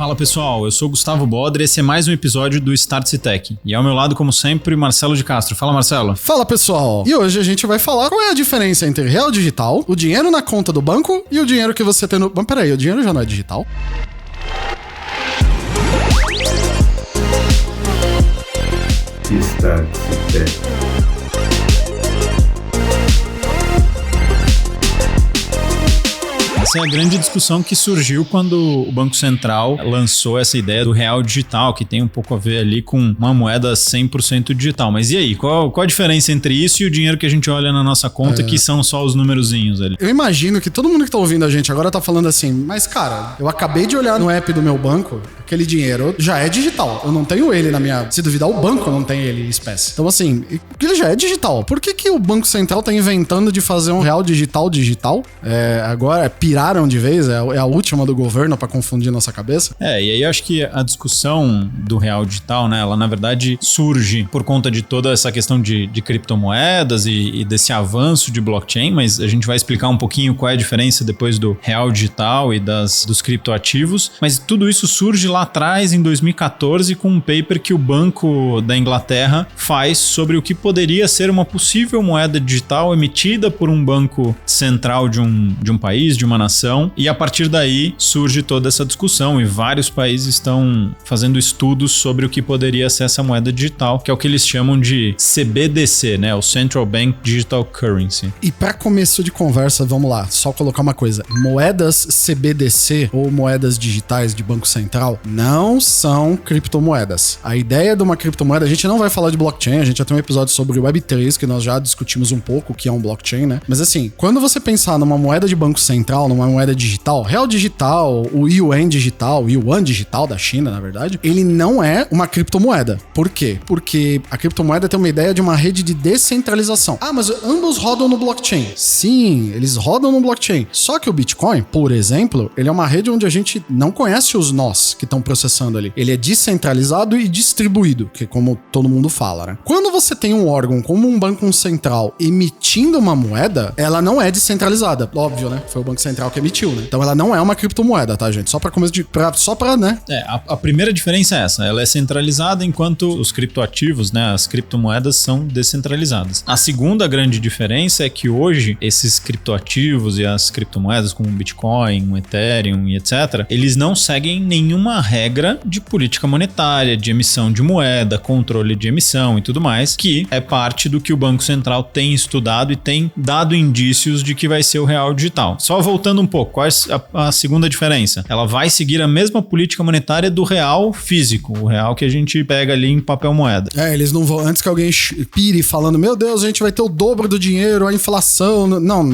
Fala pessoal, eu sou Gustavo Bodre e esse é mais um episódio do Startse Tech. E ao meu lado, como sempre, Marcelo de Castro. Fala, Marcelo. Fala pessoal, e hoje a gente vai falar qual é a diferença entre real digital, o dinheiro na conta do banco e o dinheiro que você tem no... Mas peraí, o dinheiro já não é digital? Startse Tech. Essa é a grande discussão que surgiu quando o Banco Central lançou essa ideia do real digital, que tem um pouco a ver ali com uma moeda 100% digital. Mas e aí, qual a diferença entre isso e o dinheiro que a gente olha na nossa conta, que são só os numerozinhos ali? Eu imagino que todo mundo que tá ouvindo a gente agora tá falando assim, mas cara, eu acabei de olhar no app do meu banco, aquele dinheiro já é digital. Eu não tenho ele na minha... Se duvidar, o banco não tem ele em espécie. Então assim, ele já é digital. Por que o Banco Central tá inventando de fazer um real digital? Agora piraram de vez, é a última do governo pra confundir nossa cabeça. E aí eu acho que a discussão do real digital, né, ela na verdade surge por conta de toda essa questão de criptomoedas e desse avanço de blockchain, mas a gente vai explicar um pouquinho qual é a diferença depois do real digital e dos criptoativos, mas tudo isso surge lá atrás, em 2014, com um paper que o Banco da Inglaterra faz sobre o que poderia ser uma possível moeda digital emitida por um banco central de um país, de uma nação, e a partir daí surge toda essa discussão e vários países estão fazendo estudos sobre o que poderia ser essa moeda digital, que é o que eles chamam de CBDC, né? O Central Bank Digital Currency. E para começo de conversa, vamos lá, só colocar uma coisa. Moedas CBDC ou moedas digitais de Banco Central não são criptomoedas. A ideia de uma criptomoeda, a gente não vai falar de blockchain, a gente já tem um episódio sobre Web3, que nós já discutimos um pouco o que é um blockchain, né? Mas assim, quando você pensar numa moeda de Banco Central, numa moeda digital, real digital, o yuan digital da China, na verdade, ele não é uma criptomoeda. Por quê? Porque a criptomoeda tem uma ideia de uma rede de descentralização. Ah, mas ambos rodam no blockchain. Sim, eles rodam no blockchain. Só que o Bitcoin, por exemplo, ele é uma rede onde a gente não conhece os nós que estão processando ali. Ele é descentralizado e distribuído, que é como todo mundo fala, né? Quando você tem um órgão como um banco central emitindo uma moeda, ela não é descentralizada. Óbvio, né? Foi o Banco Central que emitiu, né? Então ela não é uma criptomoeda, tá, gente? Só pra começo de... Só pra, né? A primeira diferença é essa. Ela é centralizada enquanto os criptoativos, né? As criptomoedas são descentralizadas. A segunda grande diferença é que hoje esses criptoativos e as criptomoedas como o Bitcoin, o Ethereum e etc., eles não seguem nenhuma regra de política monetária, de emissão de moeda, controle de emissão e tudo mais, que é parte do que o Banco Central tem estudado e tem dado indícios de que vai ser o real digital. Só voltando um pouco, qual é a segunda diferença? Ela vai seguir a mesma política monetária do real físico, o real que a gente pega ali em papel moeda. Eles não vão... Antes que alguém pire falando, meu Deus, a gente vai ter o dobro do dinheiro, a inflação... Não,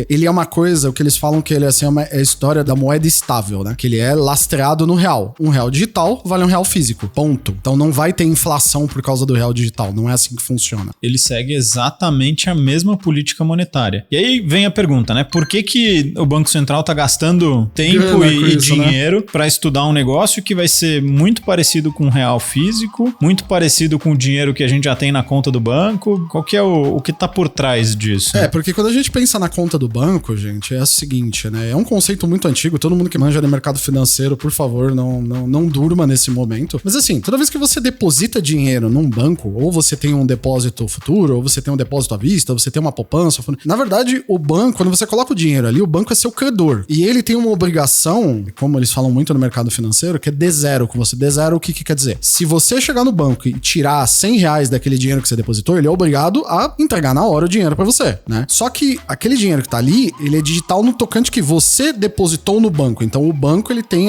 ele é uma coisa, o que eles falam que ele assim, é a história da moeda estável, né? Que ele é lastreado no real. Um real digital vale um real físico, ponto. Então não vai ter inflação por causa do real digital, não é assim que funciona. Ele segue exatamente a mesma política monetária. E aí vem a pergunta, né? Por que o Banco Central tá gastando tempo e dinheiro, né, para estudar um negócio que vai ser muito parecido com o real físico, muito parecido com o dinheiro que a gente já tem na conta do banco? Qual que é o que tá por trás disso? Porque quando a gente pensa na conta do banco, gente, é o seguinte, né? É um conceito muito antigo, todo mundo que manja de mercado financeiro, por favor, não durma nesse momento. Mas assim, toda vez que você deposita dinheiro num banco, ou você tem um depósito futuro, ou você tem um depósito à vista, ou você tem uma poupança, na verdade, o banco, quando você coloca o dinheiro ali, o banco é seu credor. E ele tem uma obrigação, como eles falam muito no mercado financeiro, que é D0 com você. D0, o que quer dizer? Se você chegar no banco e tirar R$100 daquele dinheiro que você depositou, ele é obrigado a entregar na hora o dinheiro pra você, né? Só que aquele dinheiro que tá ali, ele é digital no tocante que você depositou no banco. Então o banco, ele tem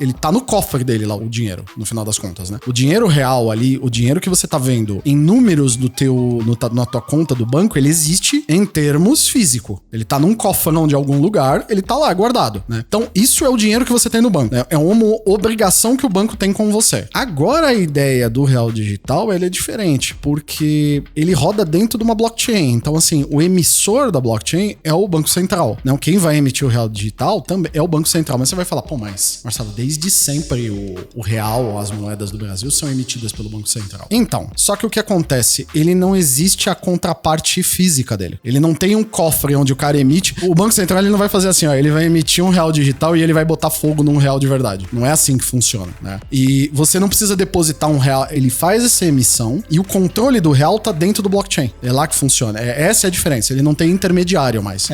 ele tá no cofre dele lá, o dinheiro, no final das contas, né? O dinheiro real ali, o dinheiro que você tá vendo em números na tua conta do banco, ele existe em termos físico. Ele tá num cofrão de algum lugar, ele tá lá guardado, né? Então, isso é o dinheiro que você tem no banco, né? É uma obrigação que o banco tem com você. Agora, a ideia do real digital, ele é diferente, porque ele roda dentro de uma blockchain. Então, assim, o emissor da blockchain é o Banco Central, né? Quem vai emitir o real digital também é o Banco Central. Mas você vai falar, pô, mas, Marcelo, desde desde sempre o real, as moedas do Brasil são emitidas pelo Banco Central. Então, só que o que acontece? Ele não existe a contraparte física dele. Ele não tem um cofre onde o cara emite. O Banco Central ele não vai fazer assim, ó, ele vai emitir R$1 digital e ele vai botar fogo num R$1 de verdade. Não é assim que funciona, né? E você não precisa depositar R$1, ele faz essa emissão e o controle do real tá dentro do blockchain. É lá que funciona. Essa é a diferença. Ele não tem intermediário mais.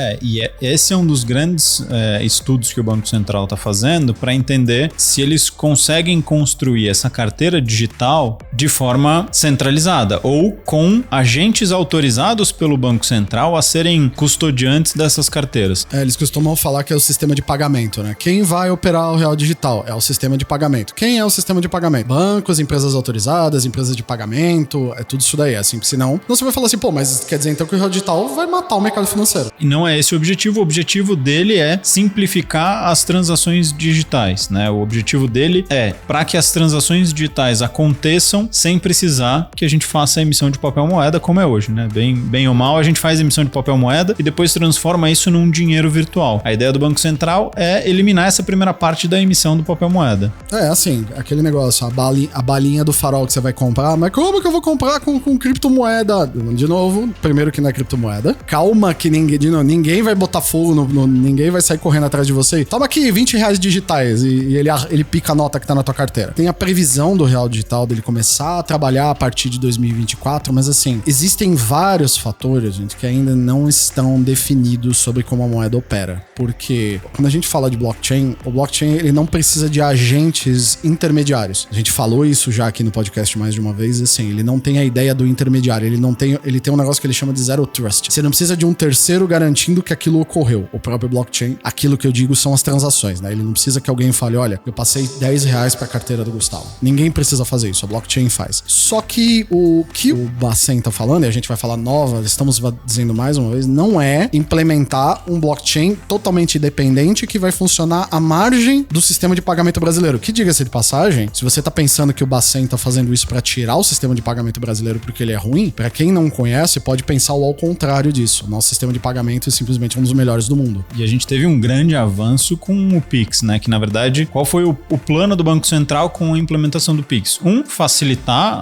Esse é um dos grandes estudos que o Banco Central está fazendo para entender se eles conseguem construir essa carteira digital de forma centralizada ou com agentes autorizados pelo Banco Central a serem custodiantes dessas carteiras. Eles costumam falar que é o sistema de pagamento, né? Quem vai operar o real digital é o sistema de pagamento. Quem é o sistema de pagamento? Bancos, empresas autorizadas, empresas de pagamento, é tudo isso daí, assim, senão você vai falar assim, pô, mas quer dizer então que o real digital vai matar o mercado financeiro. E não é esse o objetivo dele é simplificar as transações digitais, né? O objetivo dele é para que as transações digitais aconteçam sem precisar que a gente faça a emissão de papel moeda como é hoje, né? Bem ou mal, a gente faz a emissão de papel moeda e depois transforma isso num dinheiro virtual. A ideia do Banco Central é eliminar essa primeira parte da emissão do papel moeda. Assim, aquele negócio, a balinha do farol que você vai comprar, mas como que eu vou comprar com criptomoeda? De novo, primeiro que não é criptomoeda. Calma que ninguém vai botar fogo, ninguém vai sair correndo atrás de você. Toma aqui R$20 digitais e ele pica a nota que tá na tua carteira. Tem a previsão do real digital dele começar a trabalhar a partir de 2024, mas assim, existem vários fatores, gente, que ainda não estão definidos sobre como a moeda opera. Porque quando a gente fala de blockchain, o blockchain ele não precisa de agentes intermediários. A gente falou isso já aqui no podcast mais de uma vez, assim, ele não tem a ideia do intermediário, ele tem um negócio que ele chama de zero trust. Você não precisa de um terceiro garantindo que aquilo ocorreu. O próprio blockchain, aquilo que eu digo são as transações, né? Ele não precisa que alguém fale, olha, eu passei R$10 pra carteira do Gustavo. Ninguém precisa fazer isso, a blockchain faz. Só que o que o Bacen tá falando, e a gente vai falar estamos dizendo mais uma vez, não é implementar um blockchain totalmente independente que vai funcionar à margem do sistema de pagamento brasileiro. Que, diga-se de passagem, se você tá pensando que o Bacen tá fazendo isso pra tirar o sistema de pagamento brasileiro porque ele é ruim, pra quem não conhece, pode pensar ao contrário disso. O nosso sistema de pagamento é simplesmente um dos melhores do mundo. E a gente teve um grande avanço com o Pix, né? Que, na verdade, qual foi o plano do Banco Central com a implementação do Pix? Facilitar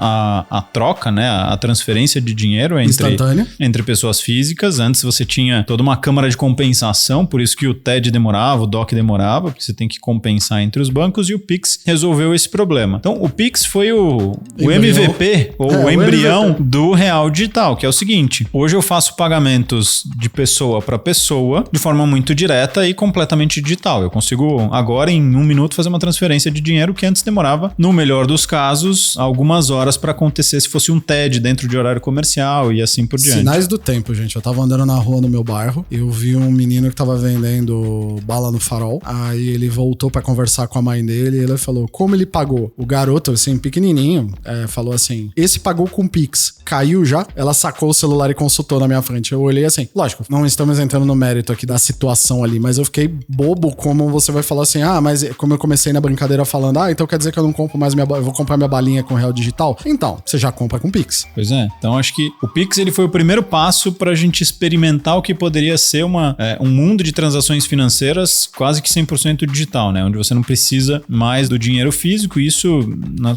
a troca, né? A transferência de dinheiro entre pessoas físicas. Antes você tinha toda uma câmara de compensação, por isso que o TED demorava, o DOC demorava, porque você tem que compensar entre os bancos, e o Pix resolveu esse problema. Então, o Pix foi o MVP, ou o embrião MVP do real digital, que é o seguinte: hoje eu faço pagamentos de pessoa para pessoa de forma muito direta e completamente digital. Eu consigo agora, em 1 minuto, fazer uma transferência de dinheiro que antes demorava, no melhor dos casos, algumas horas para acontecer se fosse um TED dentro de horário comercial e assim por diante. Sinais do tempo, gente. Eu tava andando na rua no meu bairro, eu vi um menino que tava vendendo bala no farol, aí ele voltou para conversar com a mãe dele e ele falou como ele pagou. O garoto, assim, pequenininho, falou assim, esse pagou com Pix, caiu já? Ela sacou o celular e consultou na minha frente. Eu olhei assim, lógico, não estamos entrando no mérito aqui da situação ali, mas eu fiquei bobo como você vai falar assim, mas como eu comecei na brincadeira falando, então quer dizer que eu não compro mais eu vou comprar minha balinha com real digital? Então, você já compra com Pix. Pois é, então acho que o Pix ele foi o primeiro passo pra gente experimentar o que poderia ser um mundo de transações financeiras quase que 100% digital, né? Onde você não precisa mais do dinheiro físico, e isso,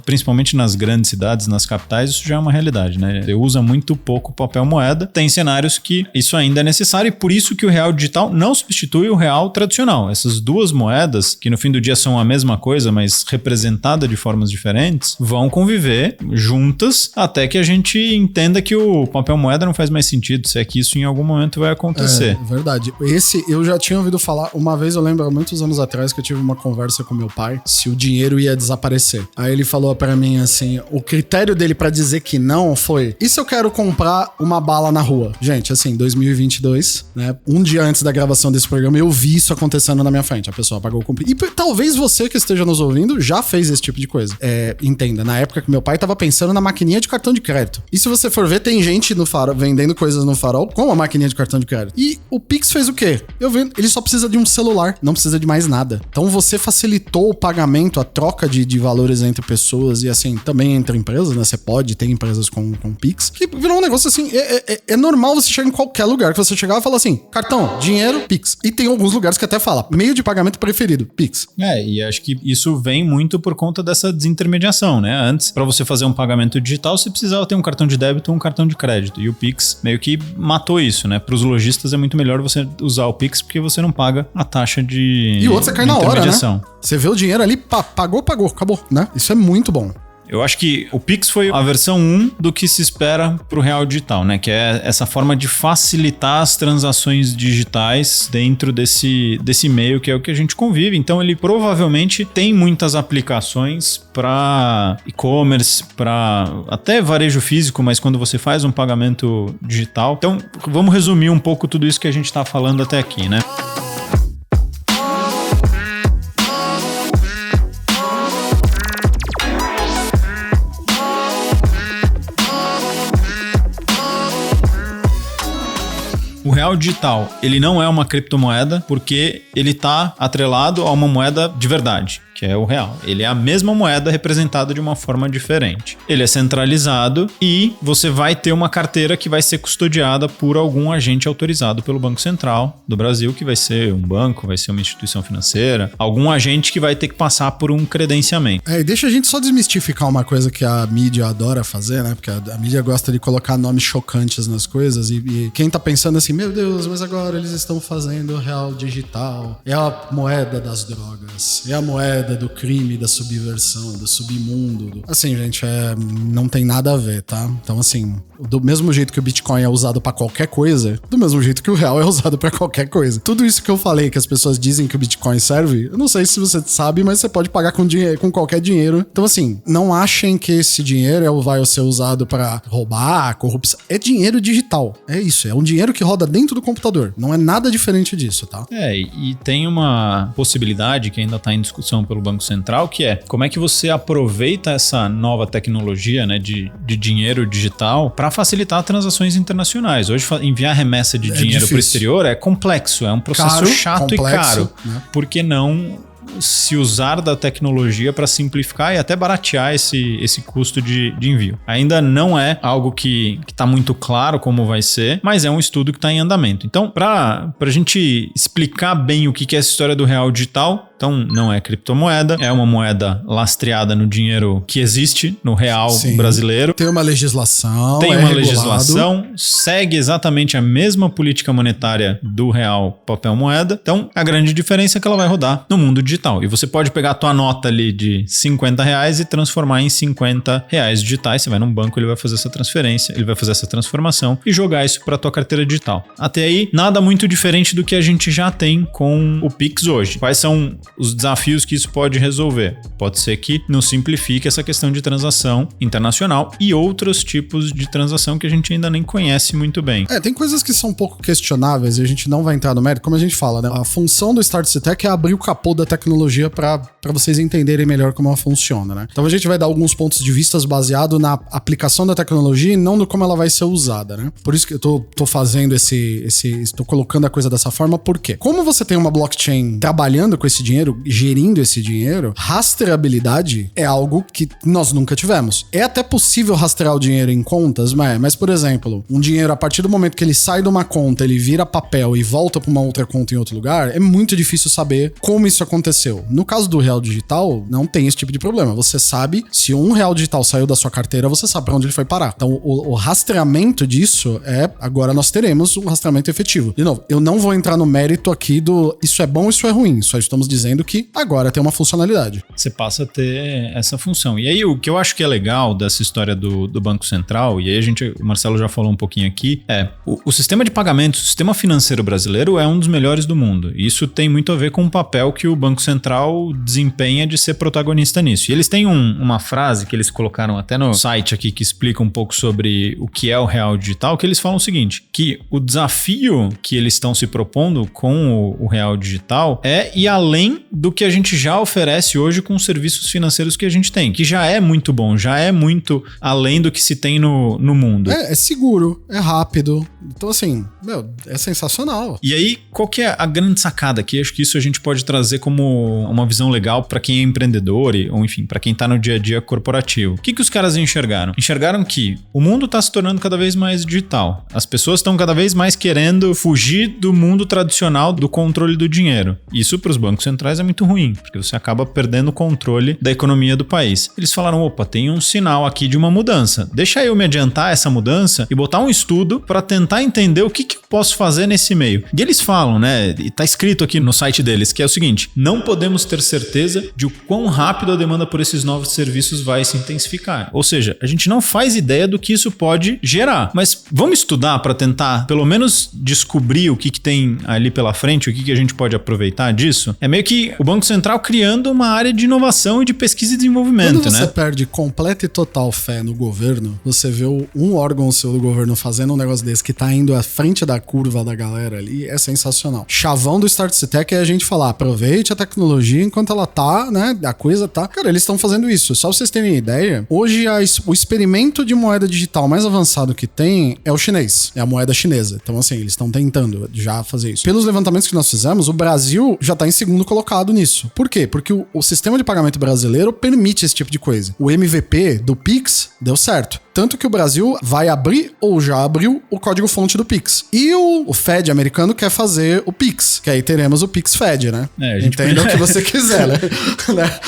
principalmente nas grandes cidades, nas capitais, isso já é uma realidade, né? Você usa muito pouco papel moeda, tem cenários que isso ainda é necessário, e por isso que o real digital não substitui o real tradicional. Essas duas moedas, que no fim do dia são a mesma coisa, mas representada de formas diferentes, vão conviver juntas até que a gente entenda que o papel moeda não faz mais sentido, se é que isso em algum momento vai acontecer. É verdade. Esse eu já tinha ouvido falar, uma vez eu lembro há muitos anos atrás que eu tive uma conversa com meu pai se o dinheiro ia desaparecer. Aí ele falou pra mim assim, o critério dele pra dizer que não foi, e se eu quero comprar uma bala na rua? Gente, assim, 2022, né, um dia antes da gravação desse programa, eu vi isso acontecendo na minha frente. A pessoa pagou o cumprir. E talvez você que esteja nos ouvindo já fez esse tipo de coisa. Entenda, na época Meu pai tava pensando na maquininha de cartão de crédito. E se você for ver, tem gente no Farol vendendo coisas no Farol com a maquininha de cartão de crédito. E o Pix fez o quê? Eu vendo, ele só precisa de um celular, não precisa de mais nada. Então você facilitou o pagamento, a troca de valores entre pessoas e assim, também entre empresas, né? Você pode ter empresas com Pix, que virou um negócio assim, é normal você chegar em qualquer lugar que você chegar e falar assim, cartão, dinheiro, Pix. E tem alguns lugares que até fala, meio de pagamento preferido, Pix. E acho que isso vem muito por conta dessa desintermediação, né? Antes, para você fazer um pagamento digital, você precisava ter um cartão de débito ou um cartão de crédito. E o Pix meio que matou isso, né? Para os lojistas é muito melhor você usar o Pix porque você não paga a taxa de E o outro você cai na hora, né? Você vê o dinheiro ali, pagou, acabou, né? Isso é muito bom. Eu acho que o Pix foi a versão 1 do que se espera para o real digital, né? Que é essa forma de facilitar as transações digitais dentro desse meio que é o que a gente convive. Então ele provavelmente tem muitas aplicações para e-commerce, para até varejo físico, mas quando você faz um pagamento digital. Então vamos resumir um pouco tudo isso que a gente está falando até aqui, né? O real digital, ele não é uma criptomoeda porque ele está atrelado a uma moeda de verdade, que é o real. Ele é a mesma moeda representada de uma forma diferente. Ele é centralizado e você vai ter uma carteira que vai ser custodiada por algum agente autorizado pelo Banco Central do Brasil, que vai ser um banco, vai ser uma instituição financeira, algum agente que vai ter que passar por um credenciamento. E deixa a gente só desmistificar uma coisa que a mídia adora fazer, né? Porque a mídia gosta de colocar nomes chocantes nas coisas e quem tá pensando assim, meu Deus, mas agora eles estão fazendo o real digital. É a moeda das drogas, é a moeda do crime, da subversão, do submundo. Assim, gente, não tem nada a ver, tá? Então, assim, do mesmo jeito que o Bitcoin é usado pra qualquer coisa, do mesmo jeito que o real é usado pra qualquer coisa. Tudo isso que eu falei, que as pessoas dizem que o Bitcoin serve, eu não sei se você sabe, mas você pode pagar com dinheiro, com qualquer dinheiro. Então, assim, não achem que esse dinheiro vai ser usado pra roubar, corrupção. É dinheiro digital. É isso, é um dinheiro que roda dentro do computador. Não é nada diferente disso, tá? E tem uma possibilidade que ainda tá em discussão pelo Banco Central, que é como é que você aproveita essa nova tecnologia, né, de dinheiro digital para facilitar transações internacionais. Hoje, enviar remessa de dinheiro para o exterior é complexo, é um processo chato e caro. Né? Por que não se usar da tecnologia para simplificar e até baratear esse custo de envio? Ainda não é algo que está muito claro como vai ser, mas é um estudo que está em andamento. Então, para a gente explicar bem o que é essa história do real digital, então não é criptomoeda, é uma moeda lastreada no dinheiro que existe no real brasileiro. Tem uma legislação. Legislação, segue exatamente a mesma política monetária do real papel moeda. Então, a grande diferença é que ela vai rodar no mundo digital. E você pode pegar a tua nota ali de R$50 e transformar em R$50 digitais. Você vai num banco, ele vai fazer essa transferência, ele vai fazer essa transformação e jogar isso para tua carteira digital. Até aí, nada muito diferente do que a gente já tem com o Pix hoje. Quais são os desafios que isso pode resolver? Pode ser que não simplifique essa questão de transação internacional e outros tipos de transação que a gente ainda nem conhece muito bem. Tem coisas que são um pouco questionáveis e a gente não vai entrar no mérito, como a gente fala, né? A função do Startse Tech é abrir o capô da tecnologia para vocês entenderem melhor como ela funciona, né? Então a gente vai dar alguns pontos de vista baseado na aplicação da tecnologia e não no como ela vai ser usada, né? Por isso que eu tô fazendo estou colocando a coisa dessa forma, por quê? Como você tem uma blockchain trabalhando com esse dinheiro, gerindo esse dinheiro, rastreabilidade é algo que nós nunca tivemos. É até possível rastrear o dinheiro em contas, mas por exemplo, um dinheiro, a partir do momento que ele sai de uma conta, ele vira papel e volta para uma outra conta em outro lugar, é muito difícil saber como isso aconteceu. No caso do real digital, não tem esse tipo de problema. Você sabe, se um real digital saiu da sua carteira, você sabe para onde ele foi parar. Então, o rastreamento disso agora nós teremos um rastreamento efetivo. De novo, eu não vou entrar no mérito aqui do isso é bom, isso é ruim. Só estamos dizendo que agora tem uma funcionalidade. Você passa a ter essa função. E aí, o que eu acho que é legal dessa história do Banco Central, e aí o Marcelo já falou um pouquinho aqui, o sistema de pagamentos, o sistema financeiro brasileiro é um dos melhores do mundo. E isso tem muito a ver com o papel que o Banco Central desempenha de ser protagonista nisso. E eles têm uma frase que eles colocaram até no site aqui, que explica um pouco sobre o que é o real digital, que eles falam o seguinte, que o desafio que eles estão se propondo com o real digital é ir além além do que a gente já oferece hoje com os serviços financeiros que a gente tem, que já é muito bom, já é muito além do que se tem no mundo. É seguro, é rápido. Então, assim, é sensacional. E aí, qual que é a grande sacada aqui? Acho que isso a gente pode trazer como uma visão legal para quem é empreendedor ou, enfim, para quem tá no dia a dia corporativo. O que os caras enxergaram? Enxergaram que o mundo tá se tornando cada vez mais digital. As pessoas estão cada vez mais querendo fugir do mundo tradicional do controle do dinheiro. Isso para os bancos centrais é muito ruim, porque você acaba perdendo o controle da economia do país. Eles falaram, opa, tem um sinal aqui de uma mudança. Deixa eu me adiantar essa mudança e botar um estudo para tentar entender o que eu posso fazer nesse meio. E eles falam, né, e tá escrito aqui no site deles, que é o seguinte: não podemos ter certeza de o quão rápido a demanda por esses novos serviços vai se intensificar. Ou seja, a gente não faz ideia do que isso pode gerar, mas vamos estudar para tentar pelo menos descobrir o que tem ali pela frente, o que a gente pode aproveitar disso. É meio que o Banco Central criando uma área de inovação e de pesquisa e desenvolvimento, quando você perde completa e total fé no governo, você vê um órgão seu do governo fazendo um negócio desse que tá indo à frente da curva da galera ali, é sensacional. Chavão do Start Tech é a gente falar, aproveite a tecnologia enquanto ela tá, né, a coisa tá... Cara, eles estão fazendo isso. Só pra vocês terem ideia, hoje o experimento de moeda digital mais avançado que tem é o chinês, é a moeda chinesa. Então, assim, eles estão tentando já fazer isso. Pelos levantamentos que nós fizemos, o Brasil já tá em segundo colocado nisso. Por quê? Porque o sistema de pagamento brasileiro permite esse tipo de coisa. O MVP do Pix deu certo. Tanto que o Brasil vai abrir ou já abriu o código-fonte do Pix. E o Fed americano quer fazer o Pix, que aí teremos o Pix Fed, né? Entenda o que você quiser, né?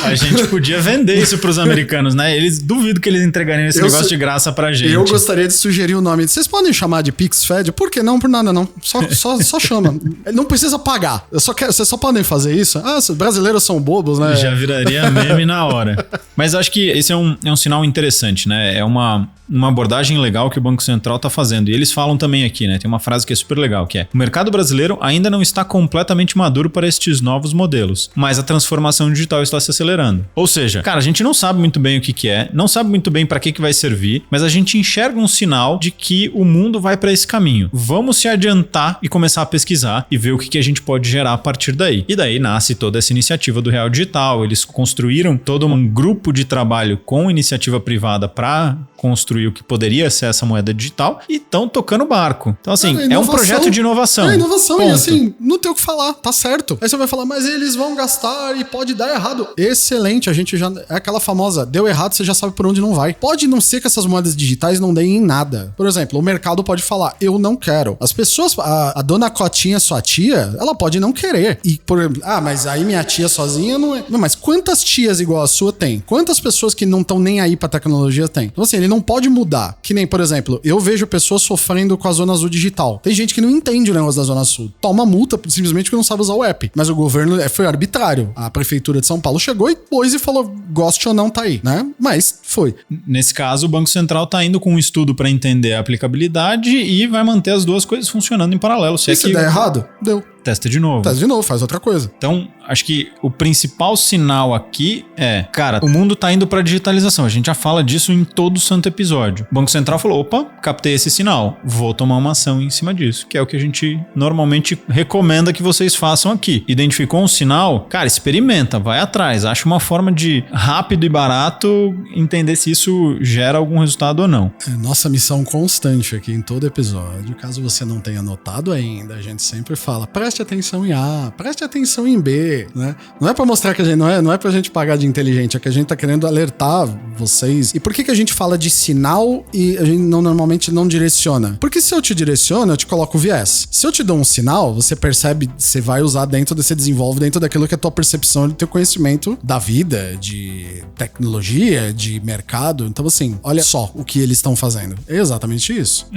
A gente podia vender isso pros americanos, né? Eles duvido que eles entregariam esse negócio de graça pra gente. Eu gostaria de sugerir o nome. Vocês podem chamar de Pix Fed? Por que não? Por nada, não. Só chama. Não precisa pagar. Vocês só podem fazer isso? Ah, os brasileiros são bobos, né? Já viraria meme na hora. Mas acho que esse é um sinal interessante, né? É uma abordagem legal que o Banco Central está fazendo. E eles falam também aqui, né? Tem uma frase que é super legal, que é: o mercado brasileiro ainda não está completamente maduro para estes novos modelos, mas a transformação digital está se acelerando. Ou seja, cara, a gente não sabe muito bem o que é, não sabe muito bem para que vai servir, mas a gente enxerga um sinal de que o mundo vai para esse caminho. Vamos se adiantar e começar a pesquisar e ver o que a gente pode gerar a partir daí. E daí nasce toda essa iniciativa do Real Digital. Eles construíram todo um grupo de trabalho com iniciativa privada para construir o que poderia ser essa moeda digital e estão tocando o barco. Então, assim, é um projeto de inovação. É inovação, ponto. E assim, não tem o que falar, tá certo. Aí você vai falar, mas eles vão gastar e pode dar errado. Excelente, a gente já... É aquela famosa, deu errado, você já sabe por onde não vai. Pode não ser que essas moedas digitais não deem em nada. Por exemplo, o mercado pode falar, eu não quero. As pessoas, a dona Cotinha, sua tia, ela pode não querer. E, por exemplo, mas aí minha tia sozinha não é... Não, mas quantas tias igual a sua tem? Quantas pessoas que não estão nem aí pra tecnologia tem? Então, assim, ele não pode mudar. Que nem, por exemplo, eu vejo pessoas sofrendo com a Zona Azul digital. Tem gente que não entende o negócio da Zona Azul. Toma multa simplesmente porque não sabe usar o app. Mas o governo foi arbitrário. A prefeitura de São Paulo chegou e pôs e falou, goste ou não, tá aí, né? Mas foi. Nesse caso, o Banco Central tá indo com um estudo para entender a aplicabilidade e vai manter as duas coisas funcionando em paralelo. Se der errado, deu. Testa de novo. Testa de novo, faz outra coisa. Então, acho que o principal sinal aqui é, cara, o mundo tá indo pra digitalização. A gente já fala disso em todo santo episódio. O Banco Central falou, opa, captei esse sinal, vou tomar uma ação em cima disso, que é o que a gente normalmente recomenda que vocês façam aqui. Identificou um sinal? Cara, experimenta, vai atrás, acha uma forma de rápido e barato entender se isso gera algum resultado ou não. É nossa missão constante aqui em todo episódio. Caso você não tenha notado ainda, a gente sempre fala, preste atenção em A, preste atenção em B, né? Não é pra mostrar que a gente não é pra gente pagar de inteligente, é que a gente tá querendo alertar vocês. E por que a gente fala de sinal e a gente normalmente não direciona? Porque se eu te direciono, eu te coloco o viés. Se eu te dou um sinal, você percebe, você vai usar você desenvolve dentro daquilo que é a tua percepção e teu conhecimento da vida, de tecnologia, de mercado. Então, assim, olha só o que eles estão fazendo. É exatamente isso.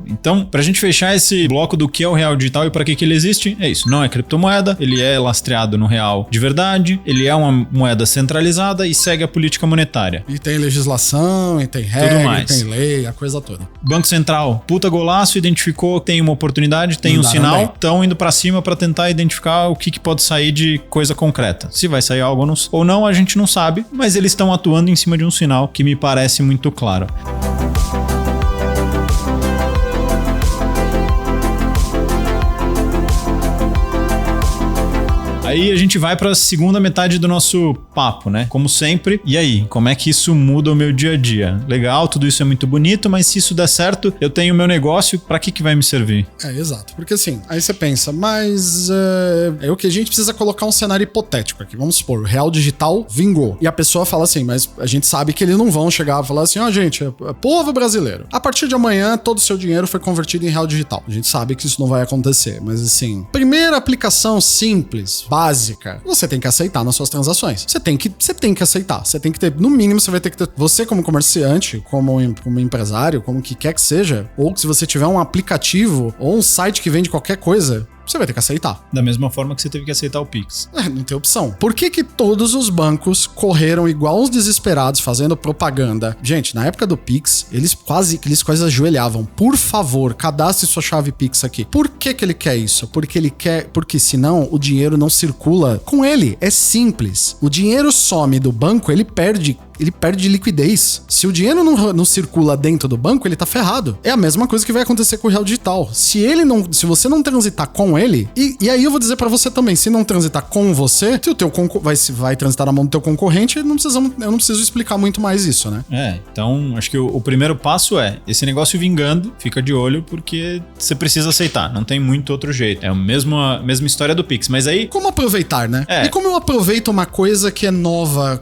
Então, pra gente fechar esse bloco do que é o Real Digital e pra que ele existe, é isso. Não é criptomoeda, ele é lastreado no real de verdade, ele é uma moeda centralizada e segue a política monetária. E tem legislação, e tem regra, tem lei, a coisa toda. Banco Central, puta golaço, identificou, tem uma oportunidade, tem um sinal, estão indo pra cima pra tentar identificar o que pode sair de coisa concreta. Se vai sair algo ou não, a gente não sabe, mas eles estão atuando em cima de um sinal que me parece muito claro. Aí a gente vai para a segunda metade do nosso papo, né? Como sempre. E aí, como é que isso muda o meu dia a dia? Legal, tudo isso é muito bonito, mas se isso der certo, eu tenho o meu negócio, para que vai me servir? Exato. Porque assim, aí você pensa, mas é o que a gente precisa colocar um cenário hipotético aqui. Vamos supor, o real digital vingou. E a pessoa fala assim, mas a gente sabe que eles não vão chegar e falar assim, gente, povo brasileiro, a partir de amanhã todo o seu dinheiro foi convertido em real digital. A gente sabe que isso não vai acontecer, mas assim, primeira aplicação simples, básica, você tem que aceitar nas suas transações. Você tem que aceitar. Você tem que ter, no mínimo, você vai ter que ter, você como comerciante, como empresário, como que quer que seja, ou se você tiver um aplicativo ou um site que vende qualquer coisa, você vai ter que aceitar. Da mesma forma que você teve que aceitar o Pix. Não tem opção. Por que todos os bancos correram igual uns desesperados fazendo propaganda? Gente, na época do Pix, eles quase ajoelhavam. Por favor, cadastre sua chave Pix aqui. Por que ele quer isso? Porque senão o dinheiro não circula com ele. É simples. O dinheiro some do banco, ele perde liquidez. Se o dinheiro não circula dentro do banco, ele tá ferrado. É a mesma coisa que vai acontecer com o real digital. Se você não transitar com ele, e aí eu vou dizer pra você também, se não transitar com você, se o teu vai transitar na mão do teu concorrente, eu não preciso explicar muito mais isso, né? Então acho que o primeiro passo é esse negócio vingando, fica de olho, porque você precisa aceitar, não tem muito outro jeito. É a mesma história do Pix, mas aí... Como aproveitar, né? E como eu aproveito uma coisa que é nova?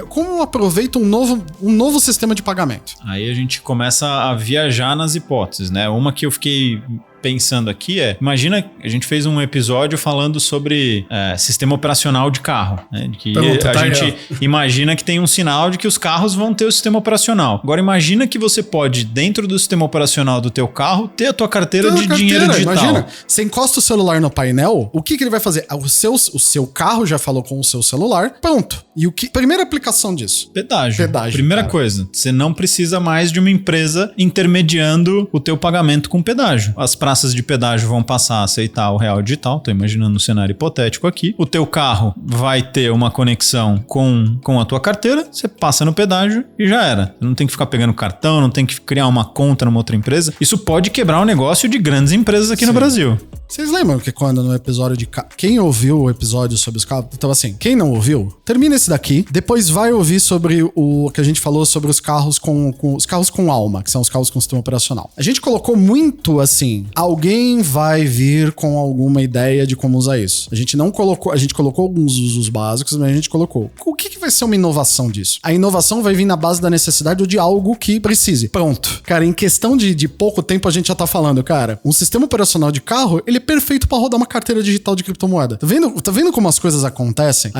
Como eu aproveito um novo sistema de pagamento? Aí a gente começa a viajar nas hipóteses, né? Uma que eu fiquei pensando aqui imagina, a gente fez um episódio falando sobre sistema operacional de carro, né? Que a gente imagina que tem um sinal de que os carros vão ter o sistema operacional. Agora imagina que você pode, dentro do sistema operacional do teu carro, ter a tua carteira de dinheiro digital. Imagina, você encosta o celular no painel, o que ele vai fazer? O seu carro já falou com o seu celular, pronto. E primeira aplicação disso? Pedágio. Primeira coisa, você não precisa mais de uma empresa intermediando o teu pagamento com pedágio. As praças de pedágio vão passar a aceitar o real digital, tô imaginando um cenário hipotético aqui. O teu carro vai ter uma conexão com a tua carteira, você passa no pedágio e já era. Você não tem que ficar pegando cartão, não tem que criar uma conta numa outra empresa. Isso pode quebrar o negócio de grandes empresas aqui no Brasil. Vocês lembram que quando no episódio de... Quem ouviu o episódio sobre os carros... Então assim, quem não ouviu, termina esse daqui, depois vai ouvir sobre o que a gente falou sobre os carros os carros com alma, que são os carros com sistema operacional. A gente colocou muito assim, alguém vai vir com alguma ideia de como usar isso. A gente colocou alguns usos básicos, mas a gente colocou. O que vai ser uma inovação disso? A inovação vai vir na base da necessidade ou de algo que precise. Pronto. Cara, em questão de pouco tempo a gente já tá falando, cara, um sistema operacional de carro, ele é perfeito pra rodar uma carteira digital de criptomoeda. Tá vendo como as coisas acontecem?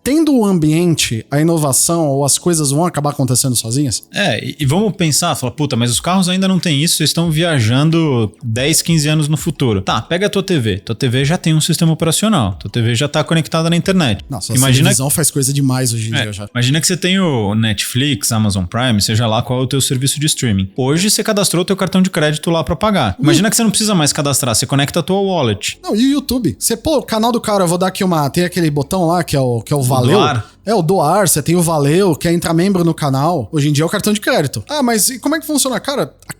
Tendo o ambiente, a inovação ou as coisas vão acabar acontecendo sozinhas? E vamos pensar, falar, puta, mas os carros ainda não têm isso, vocês estão viajando 10, 15 anos no futuro. Tá, pega a tua TV. Tua TV já tem um sistema operacional. Tua TV já tá conectada na internet. Nossa, a televisão faz coisa demais hoje em dia já. Imagina que você tem o Netflix, Amazon Prime, seja lá qual é o teu serviço de streaming. Hoje você cadastrou o teu cartão de crédito lá pra pagar. Imagina que você não precisa mais cadastrar, você conecta a tua wallet. Não, e o YouTube? o canal do cara, eu vou dar aqui tem aquele botão lá que é o Valeu. O doar, você tem o Valeu, quer entrar membro no canal. Hoje em dia é o cartão de crédito. Mas e como é que funciona? Cara, a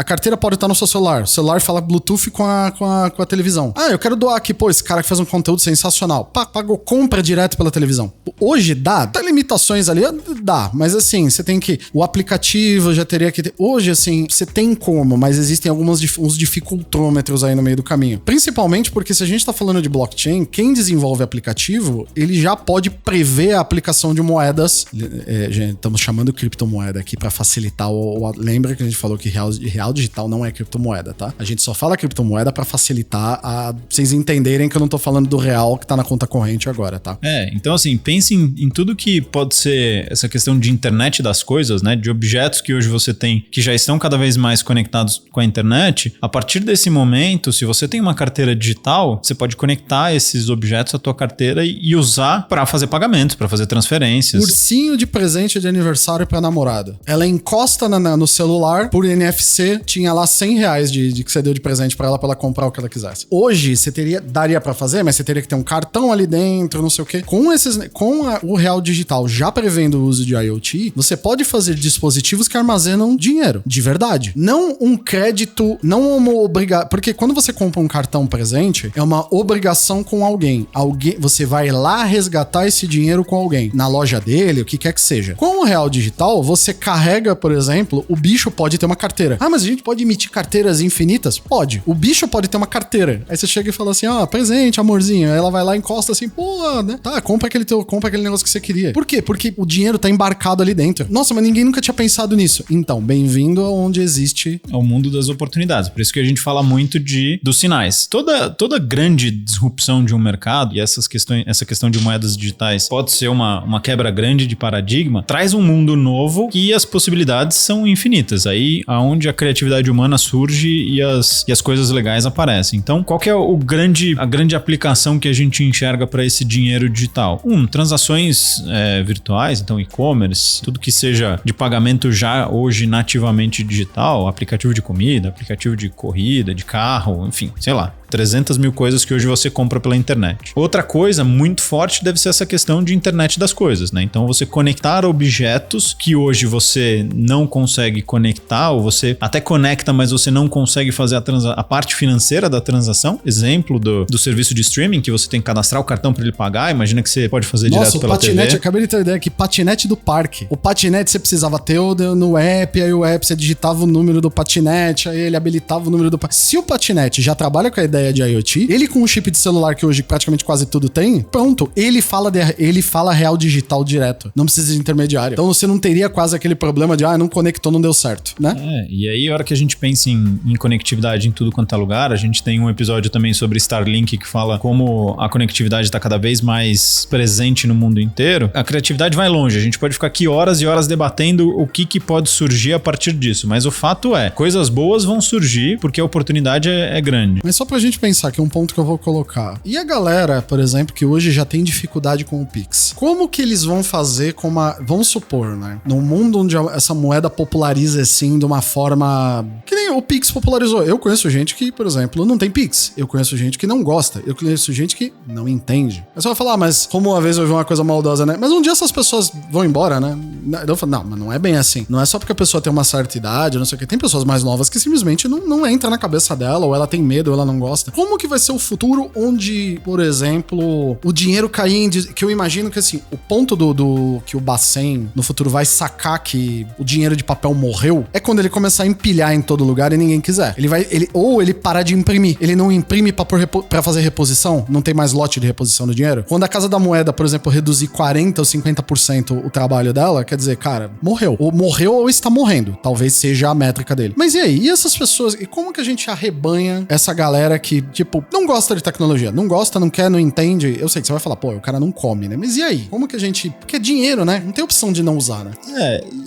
carteira pode estar no seu celular. O celular fala Bluetooth com a televisão. Eu quero doar aqui, esse cara que faz um conteúdo sensacional. Pagou, compra direto pela televisão. Hoje dá, tem limitações ali, dá, mas assim, você tem que, o aplicativo já teria que ter, hoje assim, você tem como, mas existem uns dificultômetros aí no meio do caminho. Principalmente porque se a gente tá falando de blockchain, quem desenvolve aplicativo, ele já pode prever a aplicação de moedas. Gente, estamos chamando criptomoeda aqui para facilitar lembra que a gente falou que real digital não é criptomoeda, tá? A gente só fala criptomoeda para facilitar vocês entenderem que eu não tô falando do real que tá na conta corrente agora, tá? Então assim, pense em tudo que pode ser essa questão de internet das coisas, né? De objetos que hoje você tem, que já estão cada vez mais conectados com a internet. A partir desse momento, se você tem uma carteira digital, você pode conectar esses objetos à tua carteira e usar para fazer pagamentos, para fazer transferências. Ursinho de presente de aniversário pra namorada. Ela encosta no celular, por NFC, tinha lá R$100 de que você deu de presente pra ela comprar o que ela quisesse. Hoje, daria pra fazer, mas você teria que ter um cartão ali dentro, não sei o quê. Com o Real Digital já prevendo o uso de IoT, você pode fazer dispositivos que armazenam dinheiro, de verdade. Não um crédito, não uma obrigação. Porque quando você compra um cartão presente, é uma obrigação com alguém. Você vai lá resgatar esse dinheiro com alguém, na loja dele, o que quer que seja. Com o Real Digital, você carrega, por exemplo, o bicho pode ter uma carteira. Ah, mas a gente pode emitir carteiras infinitas? Pode. O bicho pode ter uma carteira. Aí você chega e fala assim, presente, amorzinho. Aí ela vai lá e encosta assim, pô, né? Tá, compra aquele negócio que você queria. Por quê? Porque o dinheiro tá embarcado ali dentro. Nossa, mas ninguém nunca tinha pensado nisso. Então, bem-vindo aonde existe... ao mundo das oportunidades. Por isso que a gente fala muito dos sinais. Toda grande disrupção de um mercado, e essa questão de moedas digitais pode ser uma quebra grande de paradigma, traz um mundo novo que as possibilidades são infinitas. Aí aonde a criatividade humana surge e as coisas legais aparecem. Então, qual que é a grande aplicação que a gente enxerga para esse dinheiro digital? Transações virtuais, então e-commerce, tudo que seja de pagamento já hoje nativamente digital, aplicativo de comida, aplicativo de corrida, de carro, enfim, sei lá. 300 mil coisas que hoje você compra pela internet. Outra coisa muito forte deve ser essa questão de internet das coisas, né? Então você conectar objetos que hoje você não consegue conectar, ou você até conecta, mas você não consegue fazer a parte financeira da transação. Exemplo do serviço de streaming, que você tem que cadastrar o cartão para ele pagar. Imagina que você pode fazer direto pela TV. Patinete, eu acabei de ter ideia aqui, patinete do parque. O patinete você precisava ter no app, aí o app você digitava o número do patinete, aí ele habilitava o número do patinete. Se o patinete já trabalha com a ideia de IoT, ele com um chip de celular que hoje praticamente quase tudo tem, pronto, ele fala Real Digital direto, não precisa de intermediário. Então você não teria quase aquele problema de não conectou, não deu certo, né? E aí a hora que a gente pensa em conectividade em tudo quanto é lugar, a gente tem um episódio também sobre Starlink que fala como a conectividade está cada vez mais presente no mundo inteiro. A criatividade vai longe, a gente pode ficar aqui horas e horas debatendo o que pode surgir a partir disso, mas o fato é, coisas boas vão surgir porque a oportunidade é grande. Mas só pra gente pensar aqui um ponto que eu vou colocar. E a galera, por exemplo, que hoje já tem dificuldade com o Pix, como que eles vão fazer vamos supor, né? Num mundo onde essa moeda populariza assim de uma forma que nem o Pix popularizou. Eu conheço gente que, por exemplo, não tem Pix. Eu conheço gente que não gosta. Eu conheço gente que não entende. Aí você vai falar, mas como uma vez eu vi uma coisa maldosa, né? Mas um dia essas pessoas vão embora, né? Eu falo, não, mas não é bem assim. Não é só porque a pessoa tem uma certa idade, não sei o que. Tem pessoas mais novas que simplesmente não entra na cabeça dela, ou ela tem medo, ou ela não gosta. Como que vai ser o futuro onde, por exemplo, o dinheiro cair que eu imagino que assim, o ponto que o Bacen no futuro vai sacar que o dinheiro de papel morreu é quando ele começar a empilhar em todo lugar e ninguém quiser. Ou ele parar de imprimir. Ele não imprime pra fazer reposição, não tem mais lote de reposição do dinheiro. Quando a Casa da Moeda, por exemplo, reduzir 40% ou 50% o trabalho dela, quer dizer, cara, morreu. Ou morreu ou está morrendo. Talvez seja a métrica dele. Mas e aí? E essas pessoas? E como que a gente arrebanha essa galera que, tipo, não gosta de tecnologia? Não gosta, não quer, não entende? Eu sei que você vai falar, pô, o cara não come, né? Mas e aí? Como que a gente... Porque é dinheiro, né? Não tem opção de não usar, né?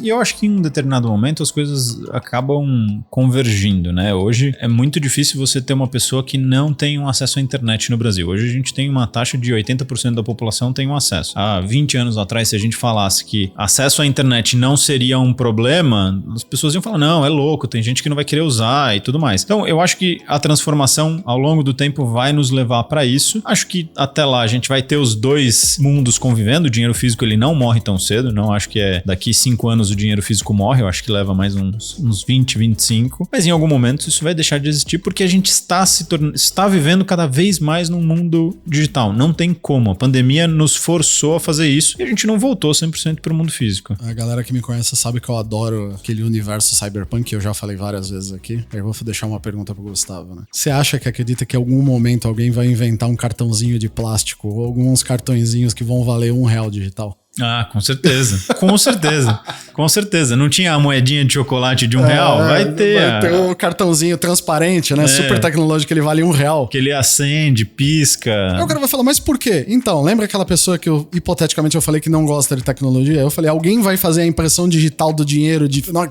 E eu acho que em um determinado momento as coisas acabam convergindo, né? Hoje é muito difícil você ter uma pessoa que não tem um acesso à internet no Brasil. Hoje a gente tem uma taxa de 80% da população tem um acesso. Há 20 anos atrás, se a gente falasse que acesso à internet não seria um problema, as pessoas iam falar, não, é louco, tem gente que não vai querer usar e tudo mais. Então, eu acho que a transformação ao longo do tempo vai nos levar para isso. Acho que até lá a gente vai ter os dois mundos convivendo. O dinheiro físico ele não morre tão cedo, não acho que daqui 5 anos o dinheiro físico morre, eu acho que leva mais uns 20, 25. Mas em algum momento isso vai deixar de existir porque a gente está vivendo cada vez mais num mundo digital. Não tem como. A pandemia nos forçou a fazer isso e a gente não voltou 100% para o mundo físico. A galera que me conhece sabe que eu adoro aquele universo cyberpunk que eu já falei várias vezes aqui. Eu vou deixar uma pergunta pro Gustavo, né? Você acha que acredita que em algum momento alguém vai inventar um cartãozinho de plástico ou alguns cartõezinhos que vão valer R$1 digital? Ah, com certeza. Com certeza. Com certeza. Não tinha a moedinha de chocolate de R$1? Vai ter. Vai ter o cartãozinho transparente, né? Super tecnológico, ele vale R$1. Que ele acende, pisca. Aí o cara vai falar, mas por quê? Então, lembra aquela pessoa que hipoteticamente eu falei que não gosta de tecnologia? Eu falei, alguém vai fazer a impressão digital do dinheiro?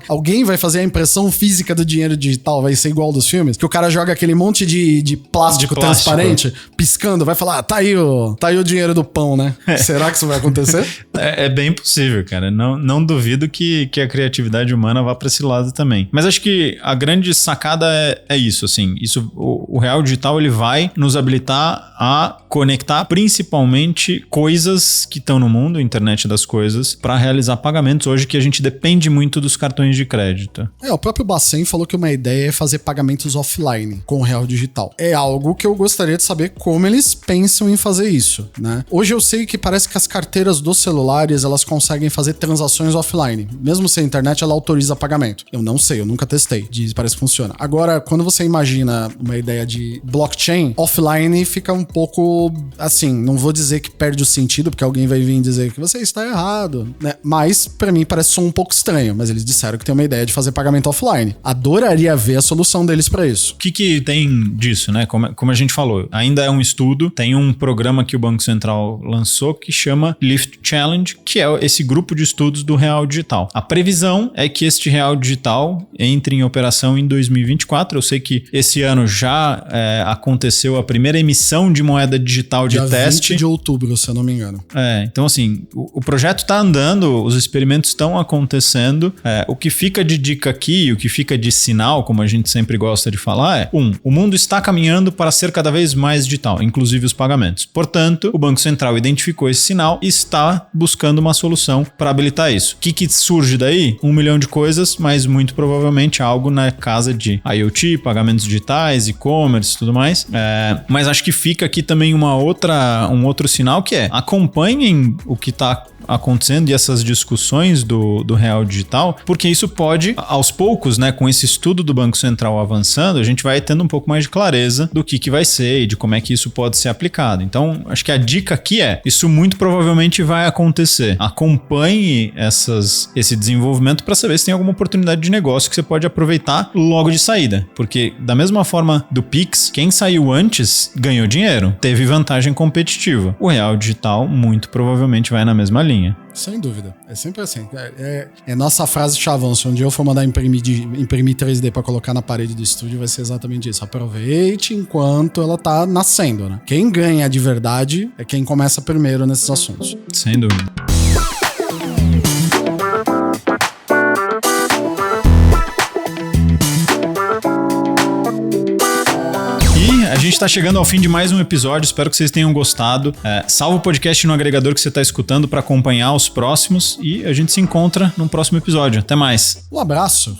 Alguém vai fazer a impressão física do dinheiro digital? Vai ser igual dos filmes? Que o cara joga aquele monte de plástico transparente, piscando, vai falar, tá aí o dinheiro do pão, né? Será que isso vai acontecer? É bem possível, cara. Não duvido que a criatividade humana vá para esse lado também. Mas acho que a grande sacada é isso, assim. O real digital, ele vai nos habilitar a conectar principalmente coisas que estão no mundo, internet das coisas, para realizar pagamentos hoje que a gente depende muito dos cartões de crédito. O próprio Bacen falou que uma ideia é fazer pagamentos offline com o real digital. É algo que eu gostaria de saber como eles pensam em fazer isso, né? Hoje eu sei que parece que as carteiras dos celulares, elas conseguem fazer transações offline. Mesmo sem internet, ela autoriza pagamento. Eu não sei, eu nunca testei. Parece que funciona. Agora, quando você imagina uma ideia de blockchain, offline fica um pouco, assim, não vou dizer que perde o sentido, porque alguém vai vir dizer que você está errado, né? Mas, pra mim, parece só um pouco estranho. Mas eles disseram que tem uma ideia de fazer pagamento offline. Adoraria ver a solução deles pra isso. O que tem disso, né? Como a gente falou, ainda é um estudo, tem um programa que o Banco Central lançou que chama Lift Challenge, que é esse grupo de estudos do real digital. A previsão é que este real digital entre em operação em 2024. Eu sei que esse ano já aconteceu a primeira emissão de moeda digital de teste. 20 de outubro, se eu não me engano. Então assim, o projeto está andando, os experimentos estão acontecendo. O que fica de dica aqui, o que fica de sinal, como a gente sempre gosta de falar, o mundo está caminhando para ser cada vez mais digital, inclusive os pagamentos. Portanto, o Banco Central identificou esse sinal e está buscando uma solução para habilitar isso. O que surge daí? 1 milhão de coisas, mas muito provavelmente algo na casa de IoT, pagamentos digitais, e-commerce e tudo mais. Mas acho que fica aqui também um outro sinal que acompanhem o que está acontecendo e essas discussões do real digital, porque isso pode, aos poucos, né, com esse estudo do Banco Central avançando, a gente vai tendo um pouco mais de clareza do que vai ser e de como é que isso pode ser aplicado. Então, acho que a dica aqui isso muito provavelmente vai acontecer. Acompanhe esse desenvolvimento para saber se tem alguma oportunidade de negócio que você pode aproveitar logo de saída, porque da mesma forma do Pix, quem saiu antes ganhou dinheiro, teve vantagem competitiva. O real digital muito provavelmente vai na mesma linha. Sem dúvida. É sempre assim. É nossa frase chavão. Se um dia eu for mandar imprimir 3D pra colocar na parede do estúdio, vai ser exatamente isso. Aproveite enquanto ela tá nascendo, né? Quem ganha de verdade é quem começa primeiro nesses assuntos. Sem dúvida. A gente tá chegando ao fim de mais um episódio, espero que vocês tenham gostado. Salva o podcast no agregador que você tá escutando para acompanhar os próximos e a gente se encontra no próximo episódio. Até mais. Um abraço.